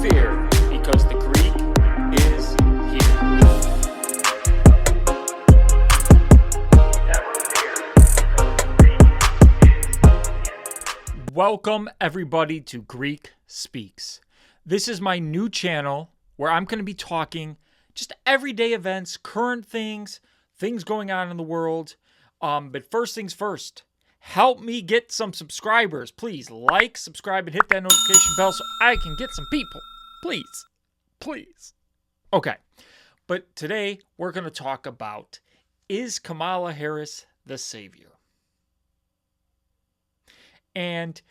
fear, because the Greek is here. Welcome everybody to Greek Speaks. This is my new channel where I'm going to be talking just everyday events, current things going on in the world. But first things first, help me get some subscribers. Please like, subscribe, and hit that notification bell so I can get some people. Please. Please. Okay. But today we're going to talk about, is Kamala Harris the savior? And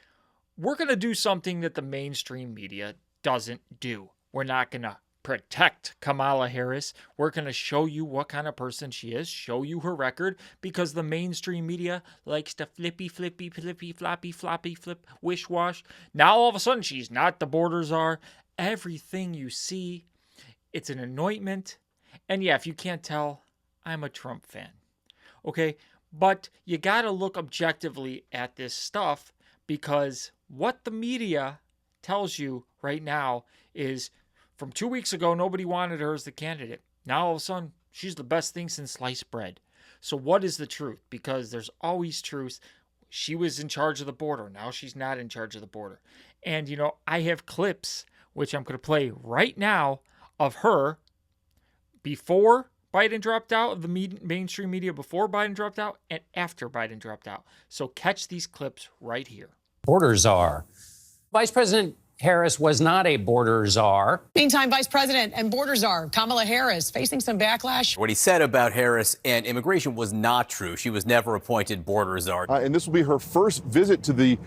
we're going to do something that the mainstream media doesn't do. We're not going to protect Kamala Harris. We're going to show you what kind of person she is, show you her record, because the mainstream media likes to flippy, floppy, flip, wish-wash. Now all of a sudden she's not the border czar. Everything you see, it's an anointment. And yeah, if you can't tell, I'm a Trump fan. Okay? But you got to look objectively at this stuff, because what the media tells you right now is, from 2 weeks ago, nobody wanted her as the candidate. Now, all of a sudden, she's the best thing since sliced bread. So what is the truth? Because there's always truth. She was in charge of the border. Now she's not in charge of the border. And, you know, I have clips, which I'm going to play right now, of her before Biden dropped out, of the mainstream media before Biden dropped out, and after Biden dropped out. So catch these clips right here. Border czar. Vice President Harris was not a border czar. Meantime, Vice President and border czar Kamala Harris facing some backlash. What he said about Harris and immigration was not true. She was never appointed border czar. And this will be her first visit to the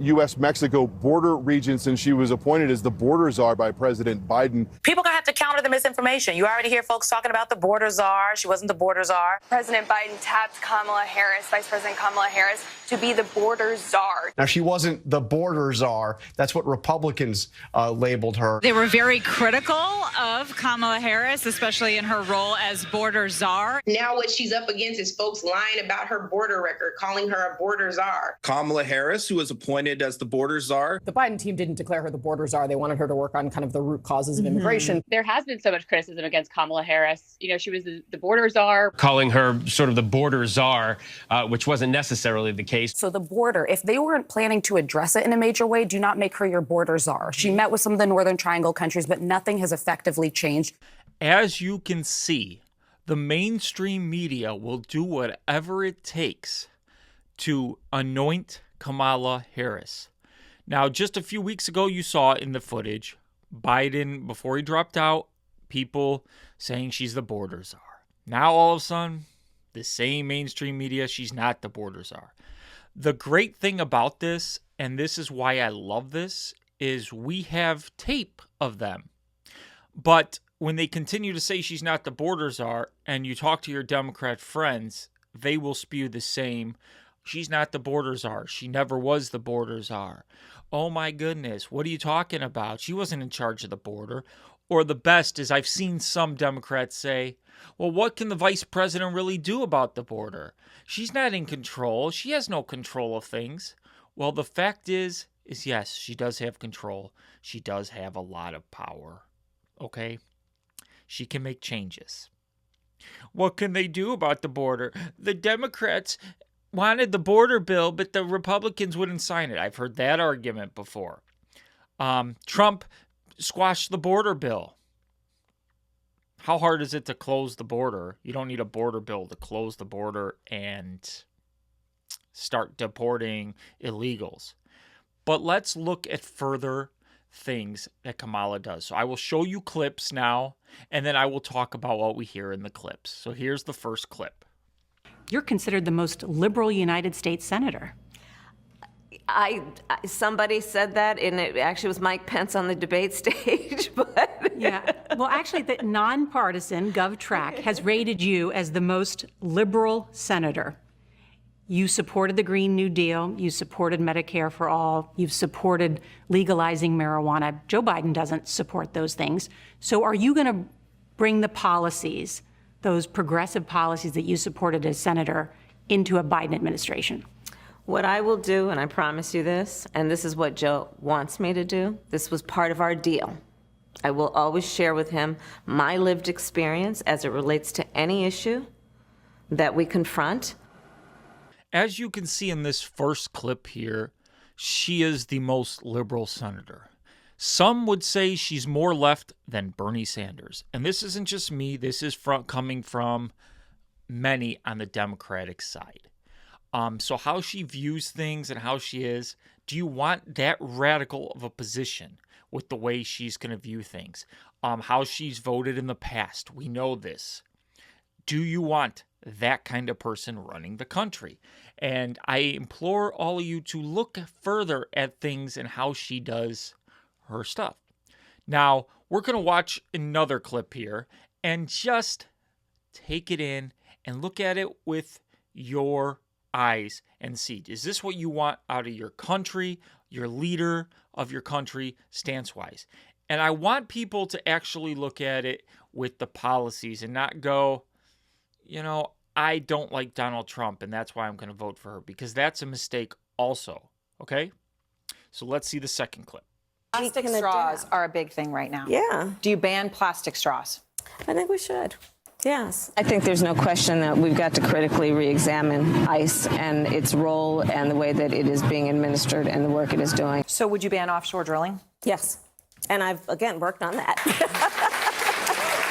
U.S.-Mexico border region since she was appointed as the border czar by President Biden. People gonna have to counter the misinformation. You already hear folks talking about the border czar. She wasn't the border czar. President Biden tapped Kamala Harris, Vice President Kamala Harris, to be the border czar. Now, she wasn't the border czar. That's what Republicans labeled her. They were very critical of Kamala Harris, especially in her role as border czar. Now what she's up against is folks lying about her border record, calling her a border czar. Kamala Harris, who was appointed as the border czar. The Biden team didn't declare her the border czar. They wanted her to work on kind of the root causes of immigration. There has been so much criticism against Kamala Harris. You know, she was the border czar. Calling her sort of the border czar, which wasn't necessarily the case. So the border, if they weren't planning to address it in a major way, do not make her your border czar. She met with some of the Northern Triangle countries, but nothing has effectively changed. As you can see, the mainstream media will do whatever it takes to anoint Kamala Harris. Now, just a few weeks ago, you saw in the footage, Biden, before he dropped out, people saying she's the border czar. Now, all of a sudden, the same mainstream media, she's not the border czar. The great thing about this, and this is why I love this, is we have tape of them. But when they continue to say she's not the border czar, and you talk to your Democrat friends, they will spew the same, she's not the border czar. She never was the border czar. Oh my goodness, what are you talking about? She wasn't in charge of the border. Or the best is, I've seen some Democrats say, well, what can the vice president really do about the border? She's not in control. She has no control of things. Well, the fact is yes, she does have control. She does have a lot of power. Okay? She can make changes. What can they do about the border? The Democrats wanted the border bill, but the Republicans wouldn't sign it. I've heard that argument before. Trump squashed the border bill. How hard is it to close the border? You don't need a border bill to close the border and start deporting illegals. But let's look at further things that Kamala does. So I will show you clips now, and then I will talk about what we hear in the clips. So here's the first clip. You're considered the most liberal United States senator. Somebody said that, and it actually was Mike Pence on the debate stage. But yeah, well, actually, the nonpartisan GovTrack has rated you as the most liberal senator. You supported the Green New Deal. You supported Medicare for all. You've supported legalizing marijuana. Joe Biden doesn't support those things. So are you going to bring the policies, those progressive policies that you supported as senator, into a Biden administration? What I will do, and I promise you this, and this is what Joe wants me to do, this was part of our deal. I will always share with him my lived experience as it relates to any issue that we confront. As you can see in this first clip here, she is the most liberal senator. Some would say she's more left than Bernie Sanders. And this isn't just me. This is coming from many on the Democratic side. So how she views things and how she is, do you want that radical of a position with the way she's going to view things? How she's voted in the past, we know this. Do you want that kind of person running the country? And I implore all of you to look further at things and how she does her stuff. Now, we're going to watch another clip here and just take it in and look at it with your eyes and see, is this what you want out of your country, your leader of your country, stance-wise? And I want people to actually look at it with the policies and not go, you know, I don't like Donald Trump and that's why I'm going to vote for her, because that's a mistake also, okay? So let's see the second clip. Plastic straws are a big thing right now. Yeah. Do you ban plastic straws? I think we should. Yes. I think there's no question that we've got to critically re-examine ICE and its role and the way that it is being administered and the work it is doing. So would you ban offshore drilling? Yes. And I've, again, worked on that.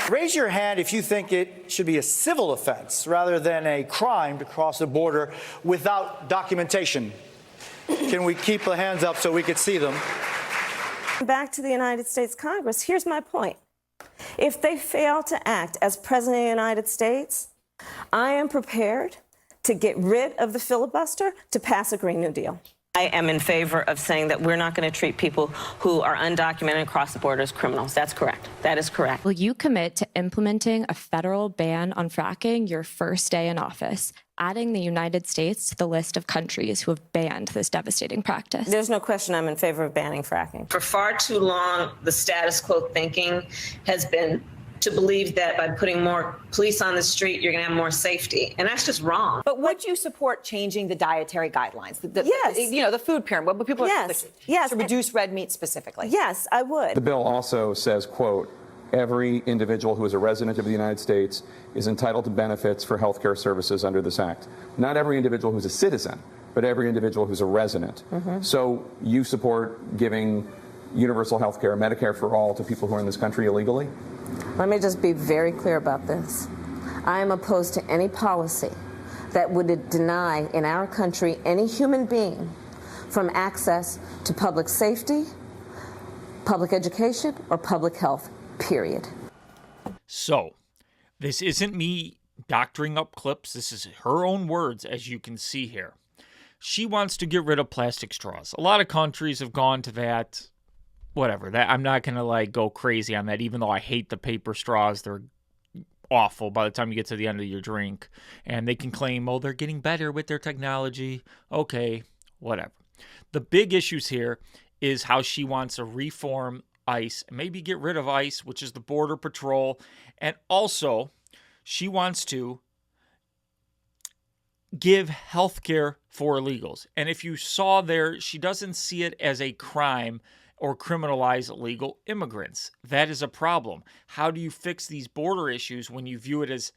Raise your hand if you think it should be a civil offense rather than a crime to cross the border without documentation. Can we keep the hands up so we could see them? Back to the United States Congress, here's my point. If they fail to act as President of the United States, I am prepared to get rid of the filibuster to pass a Green New Deal. I am in favor of saying that we're not going to treat people who are undocumented across the border as criminals. That's correct. That is correct. Will you commit to implementing a federal ban on fracking your first day in office, adding the United States to the list of countries who have banned this devastating practice? There's no question I'm in favor of banning fracking. For far too long, the status quo thinking has been to believe that by putting more police on the street, you're going to have more safety. And that's just wrong. But would you support changing the dietary guidelines? Yes. You know, the food pyramid, what people yes. Yes. To reduce red meat specifically. Yes, I would. The bill also says, quote, every individual who is a resident of the United States is entitled to benefits for health care services under this act. Not every individual who's a citizen, but every individual who's a resident. So you support giving universal health care, Medicare for all, to people who are in this country illegally? Let me just be very clear about this. I am opposed to any policy that would deny in our country any human being from access to public safety, public education, or public health, period. So, this isn't me doctoring up clips. This is her own words, as you can see here. She wants to get rid of plastic straws. A lot of countries have gone to that. Whatever, that I'm not gonna like go crazy on that, even though I hate the paper straws. They're awful by the time you get to the end of your drink. And they can claim, oh, they're getting better with their technology. Okay, whatever. The big issues here is how she wants to reform ICE, maybe get rid of ICE, which is the Border Patrol. And also, she wants to give health care for illegals. And if you saw there, she doesn't see it as a crime or criminalize illegal immigrants. That is a problem. How do you fix these border issues when you view it as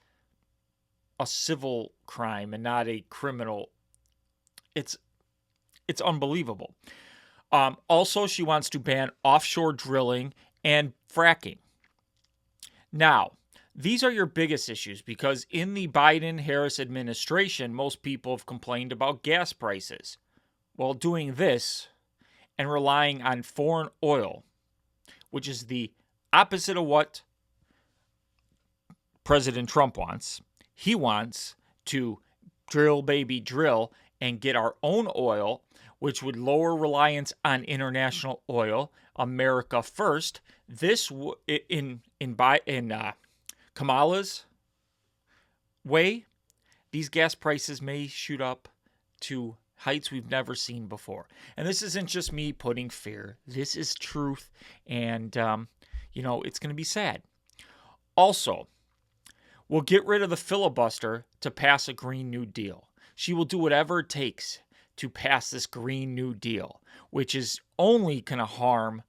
a civil crime and not a criminal? It's unbelievable. Also, she wants to ban offshore drilling and fracking. Now, these are your biggest issues because in the Biden-Harris administration, most people have complained about gas prices. Well, doing this and relying on foreign oil, which is the opposite of what President Trump wants. He wants to drill, baby, drill, and get our own oil, which would lower reliance on international oil. America first. This in Kamala's way, these gas prices may shoot up to heights we've never seen before. And this isn't just me putting fear. This is truth. And, it's going to be sad. Also, we'll get rid of the filibuster to pass a Green New Deal. She will do whatever it takes to pass this Green New Deal, which is only going to harm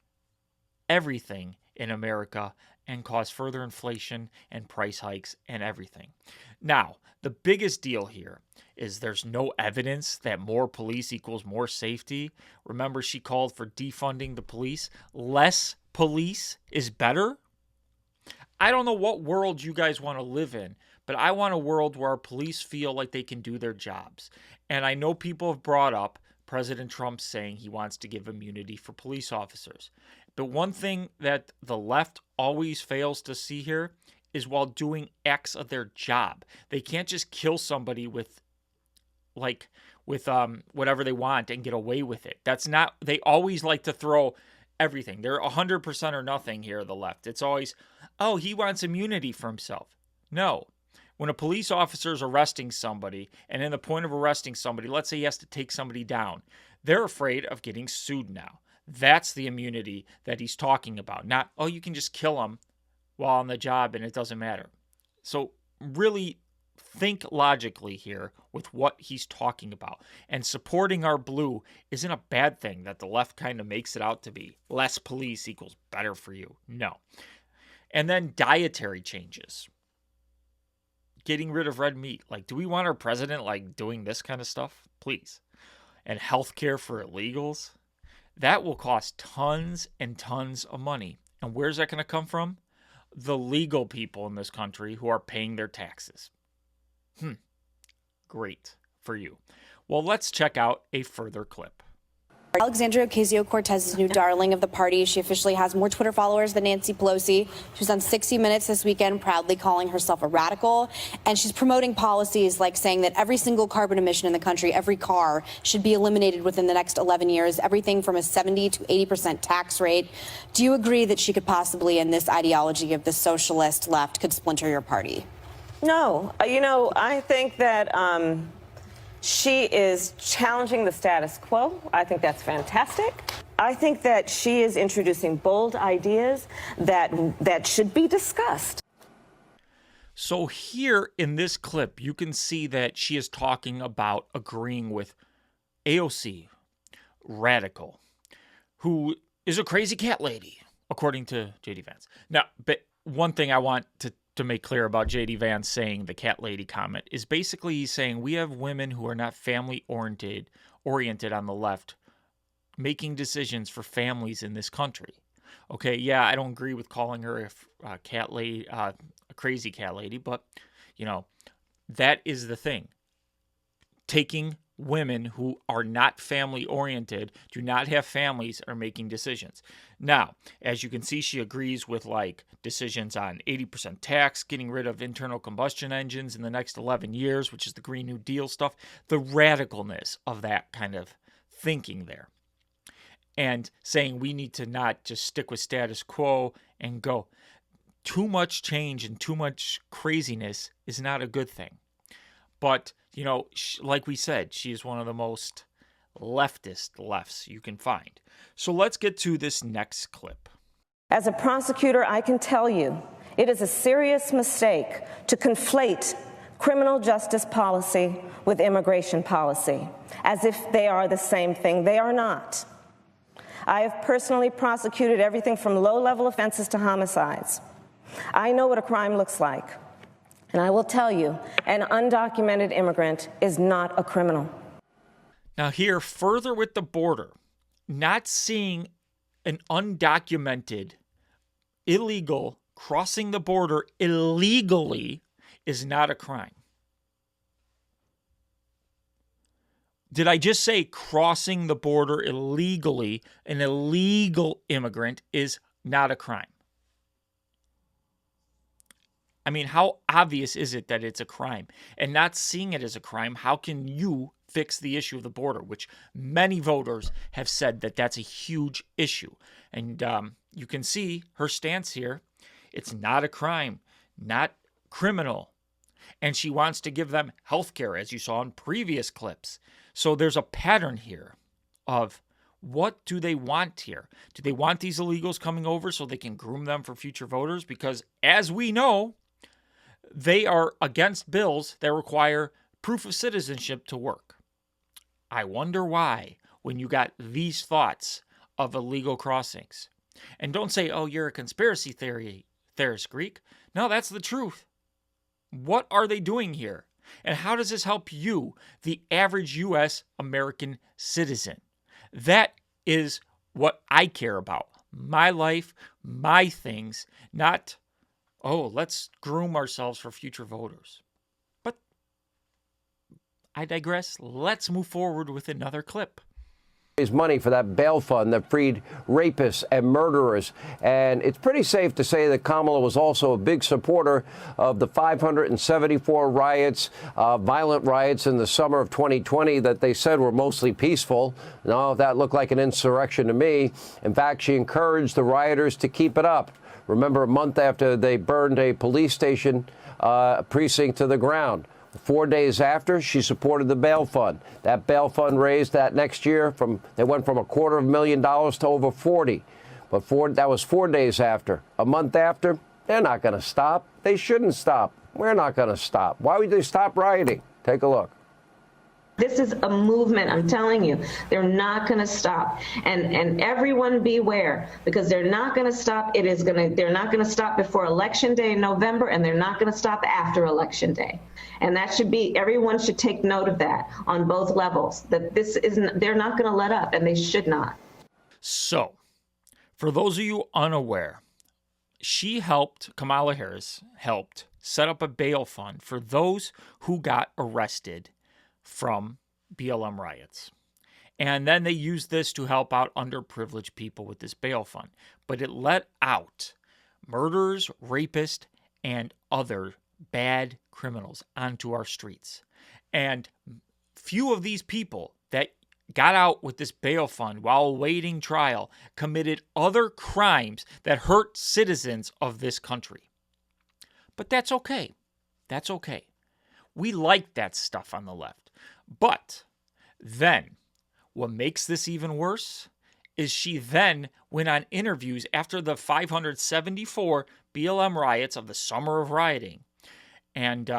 everything in America and cause further inflation and price hikes and everything. Now, the biggest deal here is there's no evidence that more police equals more safety. Remember, she called for defunding the police. Less police is better. I don't know what world you guys want to live in, but I want a world where our police feel like they can do their jobs. And I know people have brought up President Trump saying he wants to give immunity for police officers. But one thing that the left always fails to see here is while doing acts of their job. They can't just kill somebody with whatever they want and get away with it. That's not, they always like to throw everything. They're 100% or nothing here, the left. It's always, oh, he wants immunity for himself. No. When a police officer is arresting somebody, and in the point of arresting somebody, let's say he has to take somebody down, they're afraid of getting sued now. That's the immunity that he's talking about. Not, oh, you can just kill him while on the job and it doesn't matter. So really think logically here with what he's talking about. And supporting our blue isn't a bad thing that the left kind of makes it out to be. Less police equals better for you. No. And then dietary changes. Getting rid of red meat. Like, do we want our president like doing this kind of stuff? Please. And healthcare for illegals. That will cost tons and tons of money. And where's that going to come from? The legal people in this country who are paying their taxes. Great for you. Well, let's check out a further clip. Alexandria Ocasio-Cortez's new darling of the party. She officially has more Twitter followers than Nancy Pelosi. She was on 60 Minutes this weekend, proudly calling herself a radical. And she's promoting policies like saying that every single carbon emission in the country, every car, should be eliminated within the next 11 years, everything from a 70 to 80% tax rate. Do you agree that she could possibly, in this ideology of the socialist left, could splinter your party? No. I think that she is challenging the status quo. I think that's fantastic. I think that she is introducing bold ideas that should be discussed. So here in this clip, you can see that she is talking about agreeing with AOC, radical, who is a crazy cat lady, according to J.D. Vance. Now, but one thing I want to make clear about J.D. Vance saying the cat lady comment is basically he's saying we have women who are not family oriented on the left making decisions for families in this country. Okay, yeah, I don't agree with calling her a cat lady, a crazy cat lady, but that is the thing. Taking women who are not family oriented, do not have families, are making decisions. Now, as you can see, she agrees with decisions on 80% tax, getting rid of internal combustion engines in the next 11 years, which is the Green New Deal stuff, the radicalness of that kind of thinking there. And saying we need to not just stick with status quo and go. Too much change and too much craziness is not a good thing. But, like we said, she is one of the most leftist lefts you can find. So let's get to this next clip. As a prosecutor, I can tell you it is a serious mistake to conflate criminal justice policy with immigration policy, as if they are the same thing. They are not. I have personally prosecuted everything from low-level offenses to homicides. I know what a crime looks like. And I will tell you, an undocumented immigrant is not a criminal. Now here, further with the border, not seeing an undocumented illegal crossing the border illegally is not a crime. Did I just say crossing the border illegally, an illegal immigrant is not a crime? I mean, how obvious is it that it's a crime? And not seeing it as a crime, how can you fix the issue of the border, which many voters have said that that's a huge issue? And you can see her stance here. It's not a crime, not criminal. And she wants to give them health care, as you saw in previous clips. So there's a pattern here of what do they want here? Do they want these illegals coming over so they can groom them for future voters? Because as we know, they are against bills that require proof of citizenship to work. I wonder why, when you got these thoughts of illegal crossings. And don't say, oh, you're a conspiracy theorist, Greek. No, that's the truth. What are they doing here? And how does this help you, the average U.S. American citizen? That is what I care about. My life, my things, not, oh, let's groom ourselves for future voters. But I digress. Let's move forward with another clip. Money for that bail fund that freed rapists and murderers. And it's pretty safe to say that Kamala was also a big supporter of the 574 riots, violent riots in the summer of 2020 that they said were mostly peaceful. No, that looked like an insurrection to me. In fact, she encouraged the rioters to keep it up. Remember, a month after they burned a police station precinct to the ground. 4 days after, she supported the bail fund. That bail fund raised that next year they went from $250,000 to over 40. But that was 4 days after. A month after, they're not going to stop. They shouldn't stop. We're not going to stop. Why would they stop rioting? Take a look. This is a movement, I'm telling you. They're not going to stop. And everyone beware, because they're not going to stop. They're not going to stop before Election Day in November, and they're not going to stop after Election Day. And that should be, everyone should take note of that on both levels, that they're not going to let up, and they should not. So, for those of you unaware, Kamala Harris helped set up a bail fund for those who got arrested from BLM riots. And then they used this to help out underprivileged people with this bail fund. But it let out murderers, rapists, and other bad criminals onto our streets. And few of these people that got out with this bail fund while awaiting trial committed other crimes that hurt citizens of this country. But that's okay. That's okay. We like that stuff on the left. But then, what makes this even worse is she then went on interviews after the 574 BLM riots of the summer of rioting. And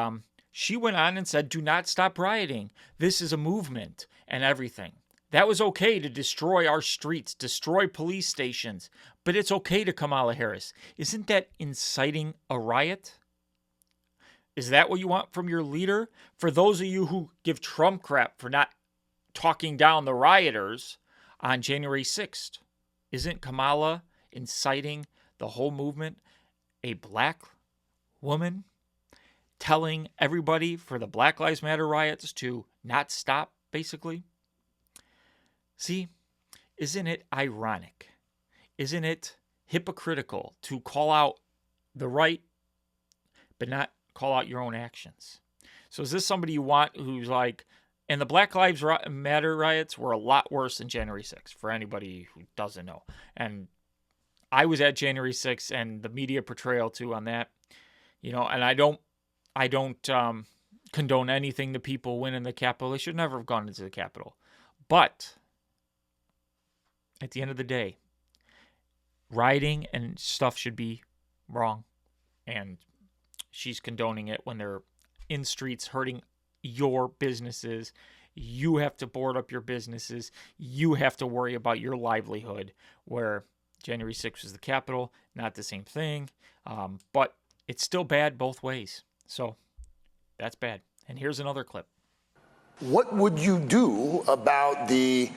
she went on and said, do not stop rioting. This is a movement and everything. That was okay to destroy our streets, destroy police stations. But it's okay to Kamala Harris. Isn't that inciting a riot? Is that what you want from your leader? For those of you who give Trump crap for not talking down the rioters on January 6th, isn't Kamala inciting the whole movement? A black woman telling everybody for the Black Lives Matter riots to not stop, basically? See, isn't it ironic? Isn't it hypocritical to call out the right, but not call out your own actions? So is this somebody you want who's like, and the Black Lives Matter riots were a lot worse than January 6th, for anybody who doesn't know. And I was at January 6th, and the media portrayal too on that, and I don't condone anything the people win in the Capitol. They should never have gone into the Capitol. But at the end of the day, rioting and stuff should be wrong. And she's condoning it when they're in streets hurting your businesses. You have to board up your businesses. You have to worry about your livelihood, where January 6th was the Capitol. Not the same thing. But it's still bad both ways. So that's bad. And here's another clip. What would you do about the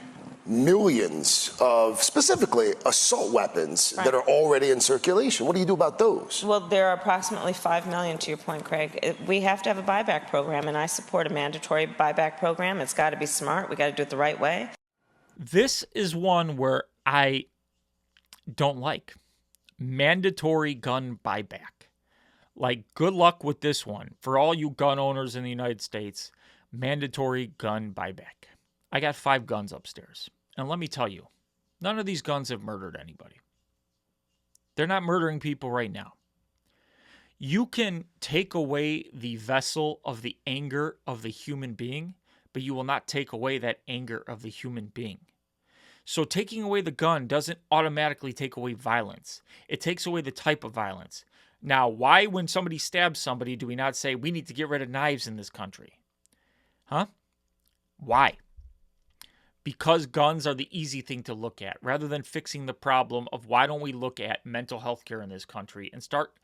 millions of, specifically, assault weapons that are already in circulation? What do you do about those? Well, there are approximately 5 million, to your point, Craig. We have to have a buyback program, and I support a mandatory buyback program. It's got to be smart. We got to do it the right way. This is one where I don't like. Mandatory gun buyback. Like, good luck with this one. For all you gun owners in the United States, mandatory gun buyback. I got 5 guns upstairs. And let me tell you, none of these guns have murdered anybody. They're not murdering people right now. You can take away the vessel of the anger of the human being, but you will not take away that anger of the human being. So taking away the gun doesn't automatically take away violence. It takes away the type of violence. Now, why when somebody stabs somebody do we not say we need to get rid of knives in this country? Huh? Why? because guns are the easy thing to look at, rather than fixing the problem of why don't we look at mental health care in this country and start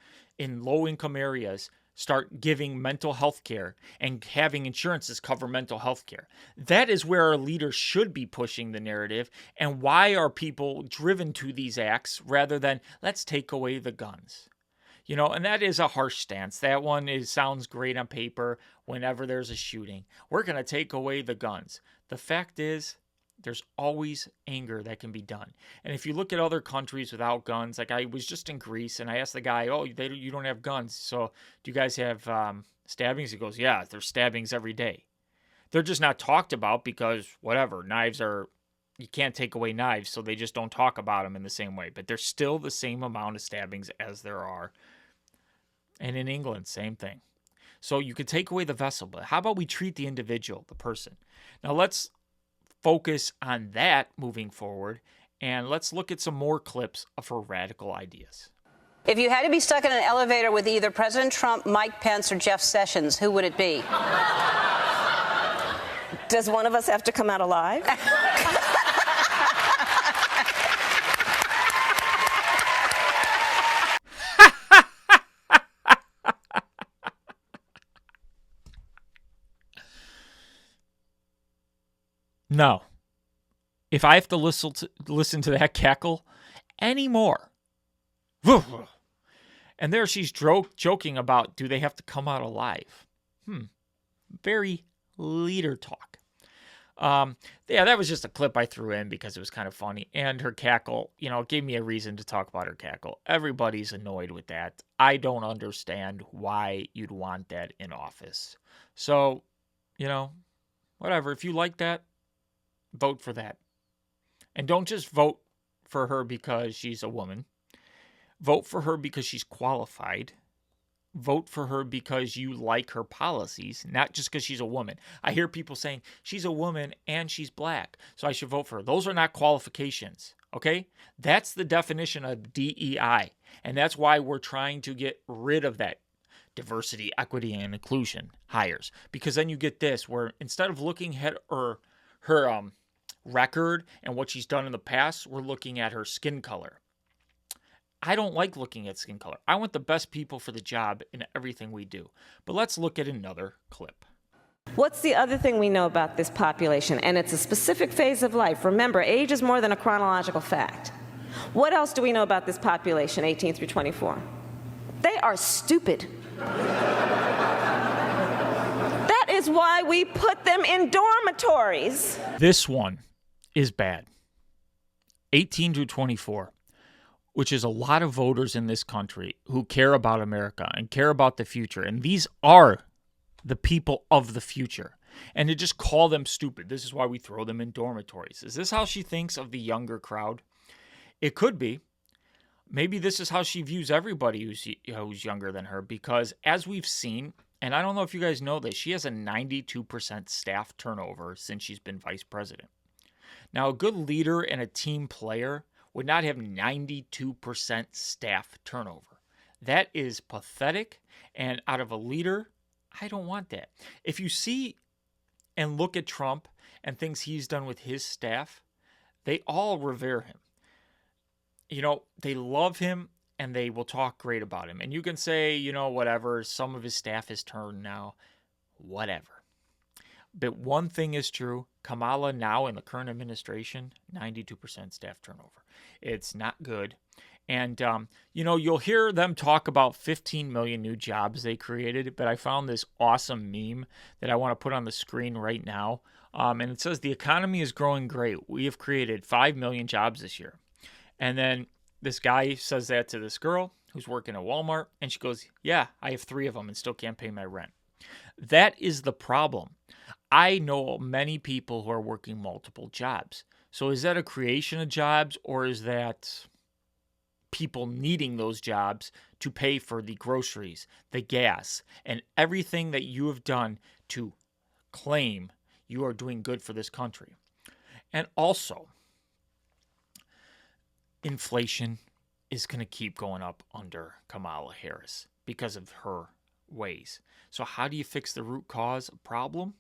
in low-income areas, start giving mental health care and having insurances cover mental health care. That is where our leaders should be pushing the narrative. And why are people driven to these acts rather than let's take away the guns? You know, and that is a harsh stance. That one sounds great on paper whenever there's a shooting. We're going to take away the guns. The fact is, there's always anger that can be done. And if you look at other countries without guns, like I was just in Greece and I asked the guy, oh, you don't have guns. So do you guys have stabbings? He goes, yeah, there's stabbings every day. They're just not talked about because whatever, you can't take away knives. So they just don't talk about them in the same way. But there's still the same amount of stabbings as there are. And in England, same thing. So you could take away the vessel, but how about we treat the individual, the person? Now let's focus on that moving forward, and let's look at some more clips of her radical ideas. If you had to be stuck in an elevator with either President Trump, Mike Pence, or Jeff Sessions, who would it be? Does one of us have to come out alive? No. If I have to listen to that cackle anymore. And there she's joking about, do they have to come out alive? Very leader talk. Yeah, that was just a clip I threw in because it was kind of funny. And her cackle, it gave me a reason to talk about her cackle. Everybody's annoyed with that. I don't understand why you'd want that in office. So, whatever. If you like that, vote for that. And don't just vote for her because she's a woman. Vote for her because she's qualified. Vote for her because you like her policies, not just because she's a woman. I hear people saying she's a woman and she's black, so I should vote for her. Those are not qualifications, okay? That's the definition of DEI, and that's why we're trying to get rid of that diversity, equity, and inclusion hires. Because then you get this, where instead of looking at her record and what she's done in the past, we're looking at her skin color. I don't like looking at skin color. I want the best people for the job in everything we do. But let's look at another clip. What's the other thing we know about this population? And it's a specific phase of life. Remember, age is more than a chronological fact. What else do we know about this population, 18 through 24? They are stupid. That is why we put them in dormitories. This one is bad. 18 to 24, which is a lot of voters in this country who care about America and care about the future. And these are the people of the future. And to just call them stupid, this is why we throw them in dormitories. Is this how she thinks of the younger crowd? It could be. Maybe this is how she views everybody who's younger than her, because as we've seen, and I don't know if you guys know this, she has a 92% staff turnover since she's been vice president. Now, a good leader and a team player would not have 92% staff turnover. That is pathetic, and out of a leader, I don't want that. If you see and look at Trump and things he's done with his staff, they all revere him. They love him and they will talk great about him. And you can say, whatever, some of his staff has turned now, whatever. But one thing is true, Kamala now in the current administration, 92% staff turnover. It's not good. And, you'll hear them talk about 15 million new jobs they created, but I found this awesome meme that I want to put on the screen right now. And it says, the economy is growing great. We have created 5 million jobs this year. And then this guy says that to this girl who's working at Walmart, and she goes, yeah, I have 3 of them and still can't pay my rent. That is the problem. I know many people who are working multiple jobs. So is that a creation of jobs, or is that people needing those jobs to pay for the groceries, the gas, and everything that you have done to claim you are doing good for this country? And also, inflation is going to keep going up under Kamala Harris because of her ways. So how do you fix the root cause problem?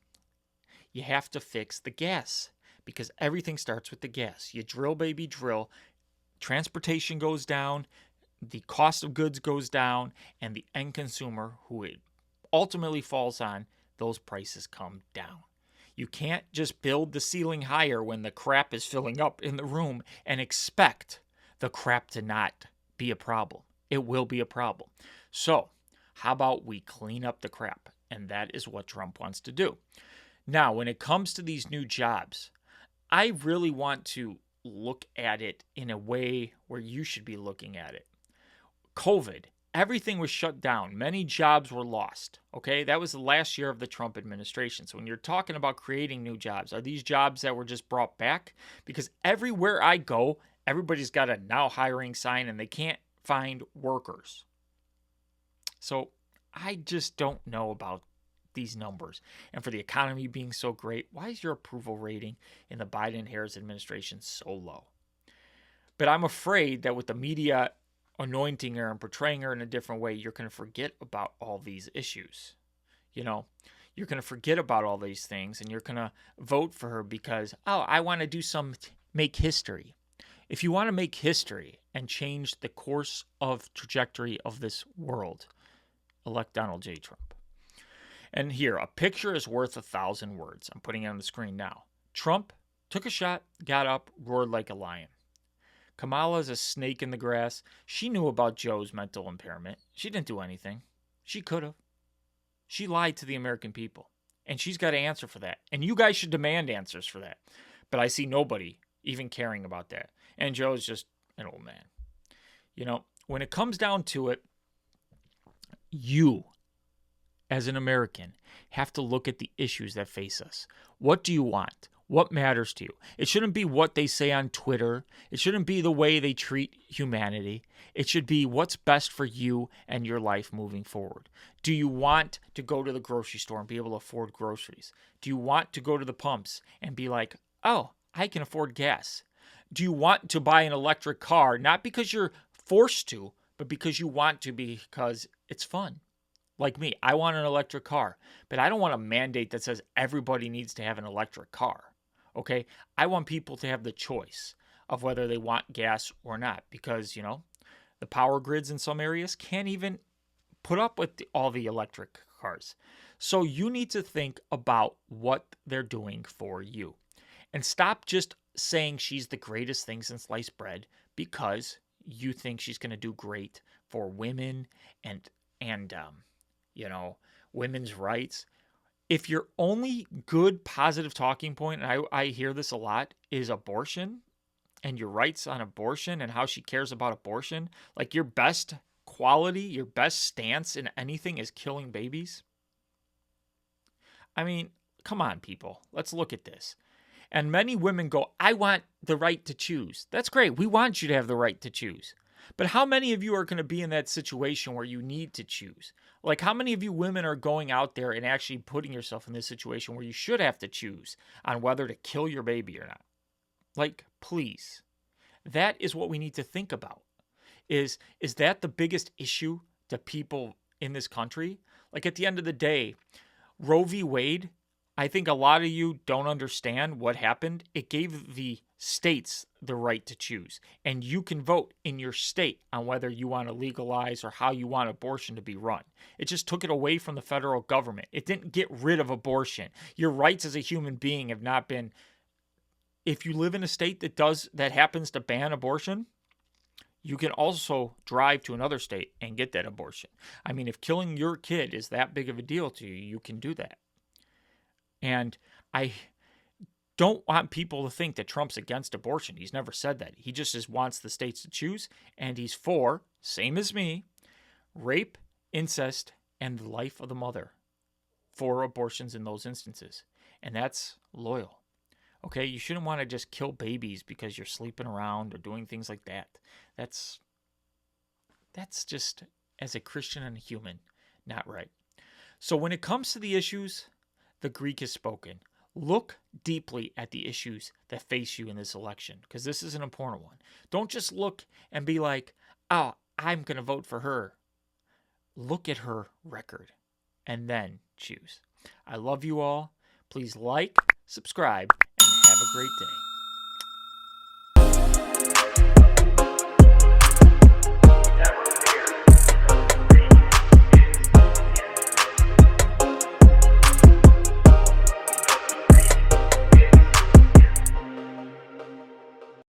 You have to fix the gas, because everything starts with the gas. You drill, baby, drill. Transportation goes down, the cost of goods goes down, and the end consumer, who it ultimately falls on, those prices come down. You can't just build the ceiling higher when the crap is filling up in the room and expect the crap to not be a problem. It will be a problem. So, how about we clean up the crap? And that is what Trump wants to do. Now, when it comes to these new jobs, I really want to look at it in a way where you should be looking at it. COVID, everything was shut down. Many jobs were lost. Okay, that was the last year of the Trump administration. So when you're talking about creating new jobs, are these jobs that were just brought back? Because everywhere I go, everybody's got a now hiring sign and they can't find workers. So I just don't know about these numbers. And for the economy being so great, why is your approval rating in the Biden-Harris administration so low? But I'm afraid that with the media anointing her and portraying her in a different way, you're going to forget about all these issues. You know, you're going to forget about all these things and you're going to vote for her because, oh, I want to do make history. If you want to make history and change the course of trajectory of this world, elect Donald J. Trump. And here, a picture is worth 1,000 words. I'm putting it on the screen now. Trump took a shot, got up, roared like a lion. Kamala is a snake in the grass. She knew about Joe's mental impairment. She didn't do anything. She could have. She lied to the American people. And she's got to answer for that. And you guys should demand answers for that. But I see nobody even caring about that. And Joe's just an old man. You know, when it comes down to it, you, as an American, have to look at the issues that face us. What do you want? What matters to you? It shouldn't be what they say on Twitter. It shouldn't be the way they treat humanity. It should be what's best for you and your life moving forward. Do you want to go to the grocery store and be able to afford groceries? Do you want to go to the pumps and be like, oh, I can afford gas? Do you want to buy an electric car, not because you're forced to, but because you want to, because it's fun? Like me, I want an electric car, but I don't want a mandate that says everybody needs to have an electric car, okay? I want people to have the choice of whether they want gas or not because, you know, the power grids in some areas can't even put up with all the electric cars. So you need to think about what they're doing for you and stop just saying she's the greatest thing since sliced bread because you think she's going to do great for women and you know, women's rights. If your only good positive talking point, and I hear this a lot, is abortion and your rights on abortion and how she cares about abortion, like your best quality, your best stance in anything is killing babies. I mean, come on, people. Let's look at this. And many women go, I want the right to choose. That's great. We want you to have the right to choose. But how many of you are going to be in that situation where you need to choose? Like, how many of you women are going out there and actually putting yourself in this situation where you should have to choose on whether to kill your baby or not? Like, please. That is what we need to think about. Is that the biggest issue to people in this country? Like, at the end of the day, Roe v. Wade, I think a lot of you don't understand what happened. It gave the states the right to choose. And you can vote in your state on whether you want to legalize or how you want abortion to be run. It just took it away from the federal government. It didn't get rid of abortion. Your rights as a human being have not been... If you live in a state that happens to ban abortion, you can also drive to another state and get that abortion. I mean, if killing your kid is that big of a deal to you, you can do that. And I don't want people to think that Trump's against abortion. He's never said that. He just wants the states to choose, and he's for, same as me, rape, incest, and the life of the mother for abortions in those instances. And that's loyal. Okay, you shouldn't want to just kill babies because you're sleeping around or doing things like that. That's just, as a Christian and a human, not right. So when it comes to the issues, the Greek has spoken. Look deeply at the issues that face you in this election, because this is an important one. Don't just look and be like, oh, I'm going to vote for her. Look at her record and then choose. I love you all. Please like, subscribe, and have a a great day.